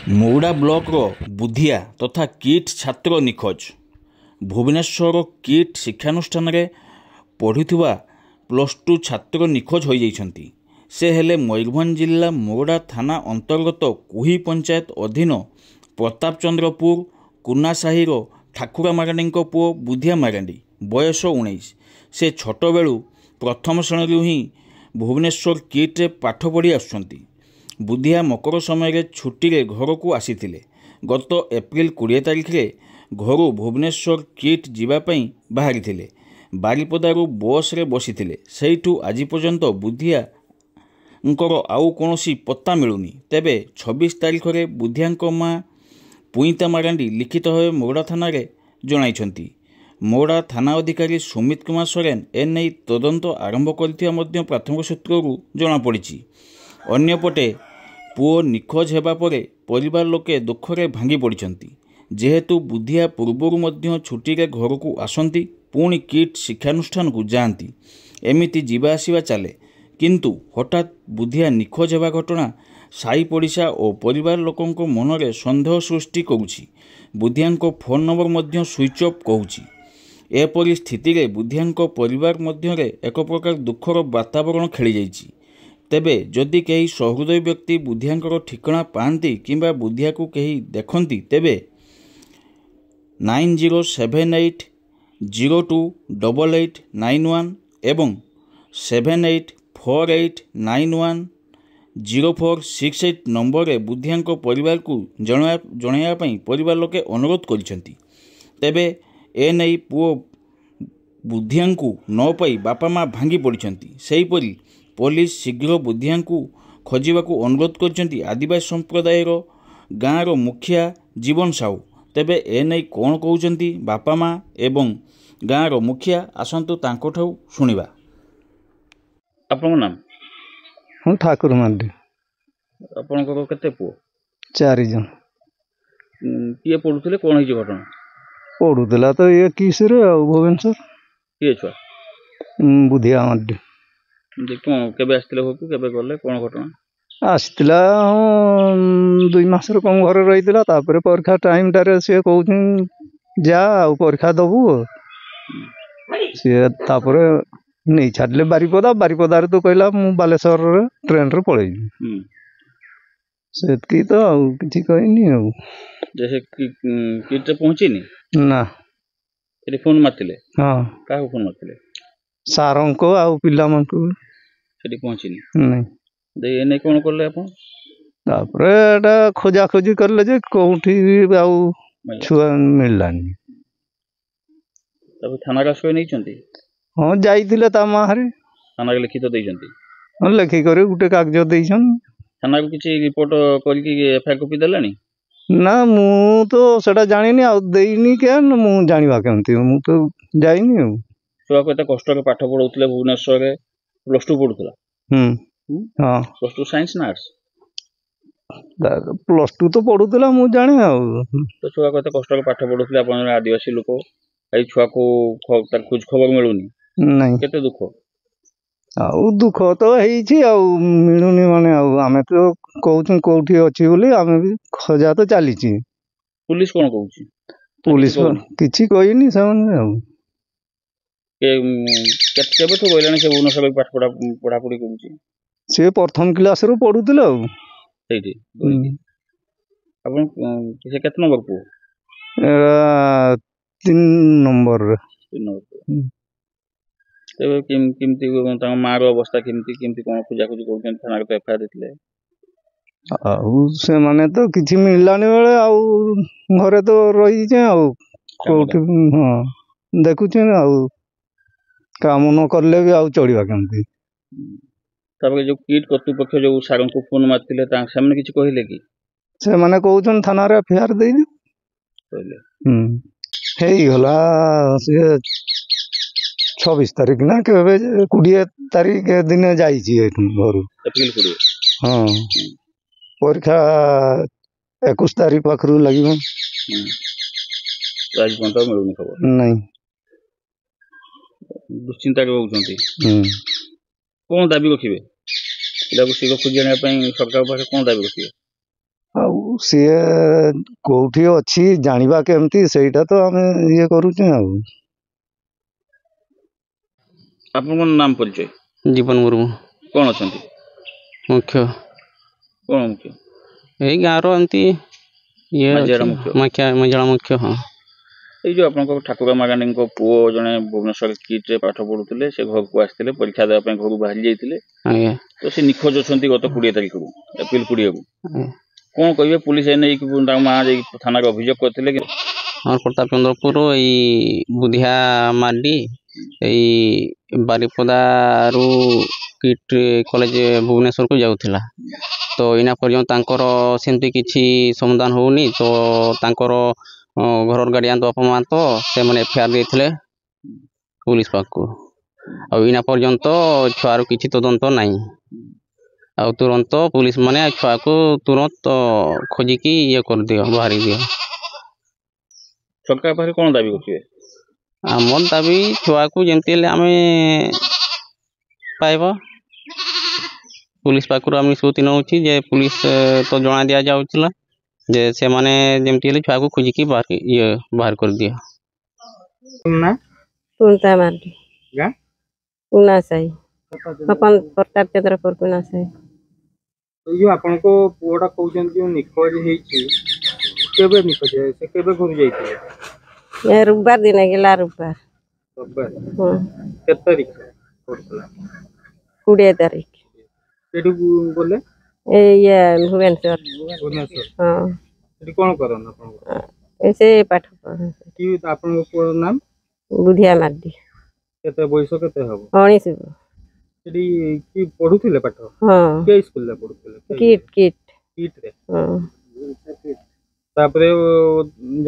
ମଉଡ଼ା ବ୍ଲକର ବୁଧିଆ ତଥା କିଟ୍ ଛାତ୍ର ନିଖୋଜ। ଭୁବନେଶ୍ୱର କିଟ୍ ଶିକ୍ଷାନୁଷ୍ଠାନରେ ପଢ଼ୁଥିବା +2 ଛାତ୍ର ନିଖୋଜ ହୋଇଯାଇଛନ୍ତି। ସେ ହେଲେ ମୟୂରଭଞ୍ଜ ଜିଲ୍ଲା ମଉଡ଼ା ଥାନା ଅନ୍ତର୍ଗତ କୁହି ପଞ୍ଚାୟତ ଅଧୀନ ପ୍ରତାପଚନ୍ଦ୍ରପୁର କୁନାସାହିର ଠାକୁରା ମାରାଣ୍ଡିଙ୍କ ପୁଅ ବୁଧିଆ ମାରାଣ୍ଡି। ବୟସ 19। ସେ ଛୋଟବେଳୁ ପ୍ରଥମ ଶ୍ରେଣୀରୁ ହିଁ ଭୁବନେଶ୍ୱର କିଟ୍ରେ ପାଠ ପଢ଼ି ଆସୁଛନ୍ତି। ବୁଧିଆ ମକର ସମୟରେ ଛୁଟିରେ ଘରକୁ ଆସିଥିଲେ। ଗତ ଏପ୍ରିଲ 20 ତାରିଖରେ ଘରୁ ଭୁବନେଶ୍ୱର କିଟ୍ ଯିବା ପାଇଁ ବାହାରିଥିଲେ। ବାରିପଦାରୁ ବସ୍ରେ ବସିଥିଲେ। ସେଇଠୁ ଆଜି ପର୍ଯ୍ୟନ୍ତ ବୁଧିଆଙ୍କର ଆଉ କୌଣସି ପତ୍ତା ମିଳୁନି। ତେବେ 26 ତାରିଖରେ ବୁଧିଆଙ୍କ ମା ପୁଇତା ମାରାଣ୍ଡି ଲିଖିତ ଭାବେ ମଉଡ଼ା ଥାନାରେ ଜଣାଇଛନ୍ତି। ମଉଡ଼ା ଥାନା ଅଧିକାରୀ ସୁମିତ କୁମାର ସୋରେନ ଏନେଇ ତଦନ୍ତ ଆରମ୍ଭ କରିଥିବା ମଧ୍ୟ ପ୍ରାଥମିକ ସୂତ୍ରରୁ ଜଣାପଡ଼ିଛି। ଅନ୍ୟପଟେ ପୁଅ ନିଖୋଜ ହେବା ପରେ ପରିବାର ଲୋକେ ଦୁଃଖରେ ଭାଙ୍ଗି ପଡ଼ିଛନ୍ତି। ଯେହେତୁ ବୁଧିଆ ପୂର୍ବରୁ ମଧ୍ୟ ଛୁଟିରେ ଘରକୁ ଆସନ୍ତି, ପୁଣି କିଟ୍ ଶିକ୍ଷାନୁଷ୍ଠାନକୁ ଯାଆନ୍ତି, ଏମିତି ଯିବା ଆସିବା ଚାଲେ। କିନ୍ତୁ ହଠାତ୍ ବୁଧିଆ ନିଖୋଜ ହେବା ଘଟଣା ସାହି ପଡ଼ିଶା ଓ ପରିବାର ଲୋକଙ୍କ ମନରେ ସନ୍ଦେହ ସୃଷ୍ଟି କରୁଛି। ବୁଧିଆଙ୍କ ଫୋନ୍ ନମ୍ବର ମଧ୍ୟ ସୁଇଚ୍ ଅଫ୍ କହୁଛି। ଏପରି ସ୍ଥିତିରେ ବୁଧିଆଙ୍କ ପରିବାର ମଧ୍ୟରେ ଏକ ପ୍ରକାର ଦୁଃଖର ବାତାବରଣ ଖେଳିଯାଇଛି। ତେବେ ଯଦି କେହି ସହୃଦୟ ବ୍ୟକ୍ତି ବୁଧିଆଙ୍କର ଠିକଣା ପାଆନ୍ତି କିମ୍ବା ବୁଧିଆକୁ କେହି ଦେଖନ୍ତି, ତେବେ 9078028891 ଏବଂ 7848910468 ନମ୍ବରରେ ବୁଧିଆଙ୍କ ପରିବାରକୁ ଜଣାଇବା ପାଇଁ ପରିବାର ଲୋକେ ଅନୁରୋଧ କରିଛନ୍ତି। ତେବେ ଏନେଇ ପୁଅ ବୁଧିଆଙ୍କୁ ନ ପାଇ ବାପା ମା ଭାଙ୍ଗି ପଡ଼ିଛନ୍ତି। ସେହିପରି ପୋଲିସ ଶୀଘ୍ର ବୁଧିଆଙ୍କୁ ଖୋଜିବାକୁ ଅନୁରୋଧ କରିଛନ୍ତି ଆଦିବାସୀ ସମ୍ପ୍ରଦାୟର ଗାଁର ମୁଖିଆ ଜୀବନ ସାହୁ। ତେବେ ଏନେଇ କ'ଣ କହୁଛନ୍ତି ବାପା ମା ଏବଂ ଗାଁର ମୁଖିଆ, ଆସନ୍ତୁ ତାଙ୍କଠାରୁ ଶୁଣିବା। ଆପଣଙ୍କ ନାମ? ମୁଁ ଠାକୁର ମାଣ୍ଡି। ଆପଣଙ୍କର କେତେ ପୁଅ? 4 ଜଣ। କିଏ ପଢ଼ୁଥିଲେ? କ'ଣ ହେଇଛି ଘଟଣା? ପଢ଼ୁଥିଲା ତ ଇଏ କିସ୍ରେ ଆଉ ଭୁବନେଶ୍ୱର। କିଏ ଛୁଆ? ବୁଧିଆ ମାଣ୍ଡି। କ'ଣ କେବେ ଆସିଥିଲେ ଘରକୁ, କେବେ ଗଲେ, କ'ଣ ଘଟଣା? ଆସିଥିଲା 2 ମାସରେ କ'ଣ ଘରେ ରହିଥିଲା। ତାପରେ ପରୀକ୍ଷା ଟାଇମଟାରେ ସିଏ କହୁଛି ଯା ଆଉ ପରୀକ୍ଷା ଦେବୁ। ସିଏ ତାପରେ ନେଇ ଛାଡ଼ିଲେ ବାରିପଦାରେ ତ କହିଲା ମୁଁ ବାଲେଶ୍ୱରରେ ଟ୍ରେନରେ ପଳେଇବି। ସେତିକି ତ, ଆଉ କିଛି କହିନି। ଆଉ କିଟ୍ରେ ପହଞ୍ଚିନି ନା। ସେଠି ଫୋନ୍ ମାରିଥିଲେ? ହଁ। କାହାକୁ ଫୋନ୍ ମାରିଥିଲେ? ସାରଙ୍କୁ ଆଉ ପିଲାମାନଙ୍କୁ। ସେଠି ପହଞ୍ଚିନି? ନାଇଁ। ଏନେ କ'ଣ କଲେ ଆପଣ? ତାପରେ ଏଟା ଖୋଜାଖୋଜି କଲେ ଯେ କୋଉଠି ଆଉ ଛୁଆ ମିଳିଲାନି। ତାପରେ ଥାନାରେ ଆଶ୍ରୟ ନେଇଛନ୍ତି? ହଁ, ଯାଇଥିଲେ ତା ମାହାରି। ଥାନାରେ ଲିଖିତ ଦେଇଛନ୍ତି? ହଁ, ଲେଖିକରି ଗୋଟେ କାଗଜ ଦେଇଛନ୍ତି। ଥାନାକୁ କିଛି ରିପୋର୍ଟ କରିକି ଏଫଆଇଆର କପି ଦେଲାଣି? ନା, ମୁଁ ତ ସେଟା ଜାଣିନି, ଆଉ ଦେଇନି କେନ ମୁଁ ଜାଣିବା କେମିତି? ମୁଁ ତ ଯାଇନି। ଆଉ ଛୁଆ କେତେ କଷ୍ଟରେ ପାଠ ପଢ଼ଉଥିଲେ ଭୁବନେଶ୍ୱରରେ, +2 ପଢ଼ୁଥିଲା? ହଁ। +2 ସାଇନ୍ସ ନା ଆର୍ଟ୍ସ? +2 ତ ପଢ଼ୁଥିଲା, ମୁଁ ଜାଣେ। ଆଉ ତ ଛୁଆ କେତେ କଷ୍ଟରେ ପାଠ ପଢ଼ୁଥିଲେ, ଆପଣ ଜଣେ ଆଦିବାସୀ ଲୋକ, ଏଇ ଛୁଆକୁ ତାର ଖୋଜ ଖବର ମିଳୁନି, ନାଇଁ। କେତେ ଦୁଃଖ। ଆଉ ଦୁଃଖ ତ ହେଇଛି, ଆଉ ମିଳୁନି ମାନେ ଆଉ ଆମେ ତ କହୁଛୁ କୋଉଠି ଅଛି ବୋଲି, ଆମେ ବି ଖୋଜା ତ ଚାଲିଛି। ପୁଲିସ କ'ଣ କହୁଛି? ପୁଲିସ କିଛି କହିନି ସେମାନେ। ଆଉ କେବେଠୁ କହିଲାଣି ସେ ଭୁବନେଶ୍ୱର ପାଠ ପଢ଼ାପଢ଼ି କରୁଛି? ସେ ପ୍ରଥମ କ୍ଲାସରୁ ପଢ଼ୁଥିଲେ। ଆଉ ସେଇଠି ଆପଣ ସେ କେତେ ନମ୍ବର ପୁଅ? 3 ନମ୍ବରରେ। ତେବେ କେମିତି ତାଙ୍କ ମାଆର ଅବସ୍ଥା କେମିତି କ'ଣ ଖୋଜାଖୋଜି କରୁଛନ୍ତି? ଥାନାରେ ତ ଏଫଆଇଆର ଦେଇଥିଲେ। ଆଉ ସେମାନେ ତ କିଛି ମିଳିଲାନି ବେଳେ ଆଉ ଘରେ ତ ରହିଛେ, ଆଉ କୋଉଠି ଦେଖୁଛେ। ଆଉ କାମ ନ କଲେ ବି ଆଉ ଚଳିବା କେମିତି? ତାପରେ ଯୋଉ କିଟ୍ କର୍ତ୍ତୃପକ୍ଷ ଯୋଉ ସାରଙ୍କୁ ଫୋନ୍ ମାରିଥିଲେ, ସେମାନେ କିଛି କହିଲେ କି? ସେମାନେ କହୁଛନ୍ତି ଥାନାରେ ଏଫଆଇଆର ଦେଇଛୁ କହିଲେ। ହେଇଗଲା ସିଏ 26 ତାରିଖ ନା କେବେ 20 ତାରିଖ ଦିନ ଯାଇଛି ଏଠୁ ଘରୁ। ଏପ୍ରିଲ 20? ହଁ। ପରୀକ୍ଷା 21 ତାରିଖ ପାଖରୁ ଲାଗିବ। ଆଜି ପର୍ଯ୍ୟନ୍ତ ମିଳୁନି ଖବର? ନାଇଁ। ଦୁଶ୍ଚିନ୍ତାରେ ରହୁଛନ୍ତି। କ'ଣ ଦାବି ରଖିବେ? ପିଲାକୁ ଶୀଘ୍ର ଖୋଜି ଆଣିବା ପାଇଁ ସରକାରଙ୍କ ପାଖରେ କ'ଣ ଦାବି ରଖିବେ? ଆଉ ସିଏ କୋଉଠି ଅଛି ଜାଣିବା କେମିତି, ସେଇଟା ତ ଆମେ ଇଏ କରୁଛୁ ଆଉ। ଆପଣଙ୍କ ନାମ ପରିଚୟ? ଜୀବନ ମୁର୍ମୁ କ'ଣ ଅଛନ୍ତି? ମୁଖ୍ୟ। କ'ଣ ମୁଖ୍ୟ? ଏଇ ଗାଁର ଏମିତି ଇଏ ମାଝିଆର ଅଛି, ମୁଖ୍ୟ। ମେଜଣା ମୁଖ୍ୟ। ହଁ, ଏଇ ଯେଉଁ ଆପଣଙ୍କ ଠାକୁର ମାଗାଣୀଙ୍କ ପୁଅ ଜଣେ ଭୁବନେଶ୍ୱର କିଟ୍ରେ ପାଠ ପଢ଼ୁଥିଲେ, ସେ ଘରକୁ ଆସିଥିଲେ ପରୀକ୍ଷା ଦେବା ପାଇଁ, ଘରୁ ବାହାରି ଯାଇଥିଲେ, ଆଜ୍ଞା ତ ସେ ନିଖୋଜ ଅଛନ୍ତି ଗତ 20 ତାରିଖରୁ, ଏପ୍ରିଲ 20କୁ। ଆଜ୍ଞା। କ'ଣ କହିବେ? ପୁଲିସ ଏ ନେଇକି ତାଙ୍କ ମାଆ ଯାଇକି ଥାନାରେ ଅଭିଯୋଗ କରିଥିଲେ କି? ଆମର ପ୍ରତାପ ଚନ୍ଦ୍ରପୁର ଏଇ ବୁଧିଆ ମାର୍ଡି ଏଇ ବାରିପଦାରୁ କିଟ୍ କଲେଜ ଭୁବନେଶ୍ୱରକୁ ଯାଉଥିଲା। ତ ଏଇନା ପର୍ଯ୍ୟନ୍ତ ତାଙ୍କର ସେମିତି କିଛି ସମାଧାନ ହେଉନି। ତ ତାଙ୍କର ଘରର ଗାର୍ଡ଼ିଆନ୍ ବାପା ମାଆ ତ ସେମାନେ ଏଫଆଇଆର୍ ଦେଇଥିଲେ ପୁଲିସ ପାଖକୁ। ଆଉ ଏଇନା ପର୍ଯ୍ୟନ୍ତ ଛୁଆର କିଛି ତଦନ୍ତ ନାହିଁ। ଆଉ ତୁରନ୍ତ ପୁଲିସ ମାନେ ଛୁଆକୁ ତୁରନ୍ତ ଖୋଜିକି ଇଏ କରିଦିଅ, ବାହାରି ଦିଅ। ସରକାର ପାଖରେ କ'ଣ ଦାବି କରୁଥିବେ? ଆମର ଦାବି ଛୁଆକୁ ଯେମିତି ହେଲେ ଆମେ ପାଇବା। ପୁଲିସ ପାଖରୁ ଆମେ ନିଷ୍ପତ୍ତି ନେଉଛି ଯେ ପୁଲିସ ତ ଜଣା ଦିଆଯାଉଥିଲା ଯେ ସେମାନେ ଯେମିତି ହେଲେ ଛୁଆକୁ ଖୋଜିକି ବାହାର କରିଦିଅ। ନା କୁନ୍ତା ମାର୍ଡି ଗାଁ କୁନା ସାହି ପ୍ରତାପ ଚନ୍ଦ୍ରପୁର କୁନା ସାହି। ଏଇ ଯେଉଁ ଆପଣଙ୍କ ପୁଅଟା କହୁଛନ୍ତି ଯେଉଁ ନିଖୋଜ ହେଇଛି, କେବେ ନିଖୋଜ? ସେ କେବେ ଘରୁ ଯାଇଥିଲେ? ରବିବାର ଦିନ ଗଲା, ରବିବାର। କେତେ ତାରିଖ ପଡୁଥିଲା? 20 ତାରିଖ। ସେଠି ଗଲେ ଭୁବନେଶ୍ୱର। ହଁ, ସେଠି କ'ଣ କରନ୍ତି ଆପଣଙ୍କ? ସେ ପାଠ ପଢ। କି ଆପଣଙ୍କ ପୁଅର ନାମ? ବୁଧିଆ ମାର୍ଡି। କେତେ ବୟସ କେତେ ହବ? 19। ସେଠି କି ପଢୁଥିଲେ ପାଠ? ହଁ, କେ ସ୍କୁଲରେ ପଢୁଥିଲେ? କିଟ୍ରେ। ତାପରେ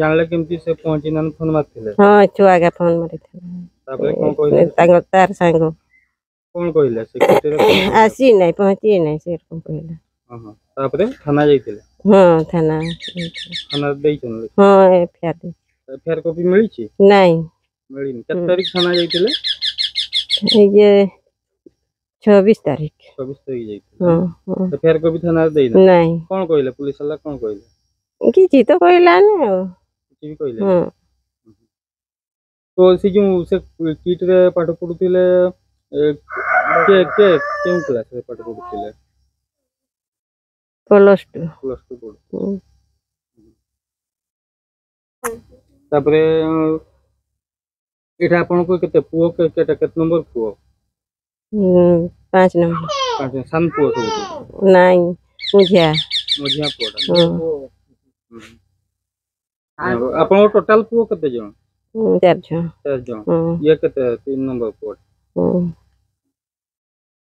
ଜାଣିଲେ କେମିତି? ସେ ପହଞ୍ଚିନା ଫୋନ ମାରିଥିଲେ? ହଁ, ଛୁଆଗା ଫୋନ ମାରିଥିଲେ। ତାପରେ କ'ଣ କହିଲେ? ତାର ସାଙ୍ଗ କ'ଣ କହିଲେ? ସେ କିଟ୍ରେ ଆସି ନାହିଁ, ପହଞ୍ଚି ନାହିଁ, ସେରକମ କହିଲା। ତାପରେ ଥାନା ଯାଇଥିଲେ? ହଁ, ଥାନା ଦେଇଛନ୍ତି? ହଁ, ଏଫଆଇଆର୍ କପି ମିଳିଛି? ନାହିଁ, ମିଳିନି। କେତେ ତାରିଖ ଥାନା ଯାଇଥିଲେ? 26 ତାରିଖ। 26 ତାରିଖ ଯାଇଥିଲେ। ଏଫଆଇଆର୍ କପି ଥାନାରେ ଦେଇନା? ନାହିଁ। କ'ଣ କହିଲେ? ପୁଲିସ ବାଲା କ'ଣ କହିଲେ? କିଛି ତ କହିଲାନି ଆଉ। କିଛି ବି କହିଲେ? ତ ସେ ଯେଉଁ ସେ କିଟ୍ରେ ପାଠ ପଢୁଥିଲେ, କେଉଁ କ୍ଲାସରେ ପାଠ ପଢୁଥିଲେ? +2 ପଢୁଥିଲେ। ତାପରେ ଏଇଟା ଆପଣଙ୍କ କେତେ ପୁଅ? କେତେ ନମ୍ବର ପୁଅ? 5 ନମ୍ବର। ସାନ ପୁଅ ସବୁଠୁ? ନାଇଁ, ମଝିଆ ପୁଅଟା। ଆପଣଙ୍କ ଟୋଟାଲ ପୁଅ କେତେ ଜଣ? 4 ଜଣ। ଇଏ କେତେ 3 ନମ୍ବର ପୁଅ?